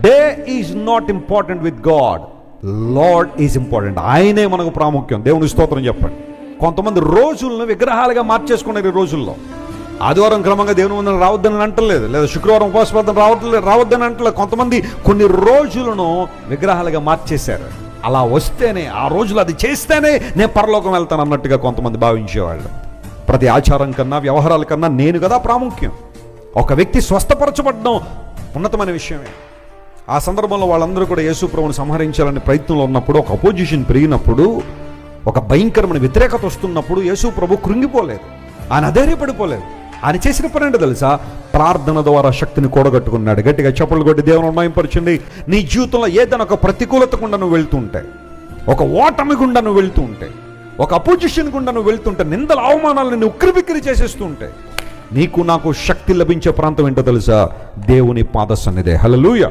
Day is not important with God, lord is important. ఆయనే మనకు ప్రాముఖ్యం. దేవుని స్తోత్రం చెప్పండి. కొంతమంది రోజులను విగ్రహాలుగా మార్చేసుకున్నారు ఈ రోజుల్లో. ఆదివారం క్రమంగా దేవుని ముందు రావద్దని అంటలేదు, లేదా శుక్రవారం ఉపవాస ప్రార్థన రావద్దని అంటలేదు. కొంతమంది కొన్ని రోజులను విగ్రహాలుగా మార్చేశారు. అలా వస్తేనే, ఆ రోజులు అది చేస్తేనే నేను పరలోకం వెళ్తాను అన్నట్టుగా కొంతమంది భావించేవాళ్ళు. ప్రతి ఆచారం కన్నా, వ్యవహారాల కన్నా నేను కదా ప్రాముఖ్యం. ఒక వ్యక్తి స్వస్థపరచబడడం ఉన్నతమైన విషయమే. ఆ సందర్భంలో వాళ్ళందరూ కూడా యేసు ప్రభువుని సంహరించాలనే ప్రయత్నంలో ఉన్నప్పుడు, ఒక అపోజిషన్ పెరిగినప్పుడు, ఒక భయంకరమైన వ్యతిరేకత వస్తున్నప్పుడు యేసు ప్రభు కృంగిపోలేదు, ఆయన అధైర్యపడిపోలేదు. ఆయన చేసిన పని ఏంటో తెలుసా? ప్రార్థన ద్వారా శక్తిని కూడగట్టుకున్నాడు. గట్టిగా చప్పట్లు కొట్టి దేవుని మహిమపరచండి. నీ జీవితంలో ఏదైనా ఒక ప్రతికూలత గుండా నువ్వు వెళ్తూ ఉంటే, ఒక ఓటమి గుండా నువ్వు వెళ్తూ ఉంటే, ఒక అపోజిషన్ గుండా నువ్వు వెళ్తుంటే, నిందల అవమానాలను నువ్వు ఉక్కిరిబిక్కిరి చేసేస్తూ ఉంటే, నీకు నాకు శక్తి లభించే ప్రాంతం ఏంటో తెలుసా? దేవుని పాద సన్నిధే. హల్లెలూయా.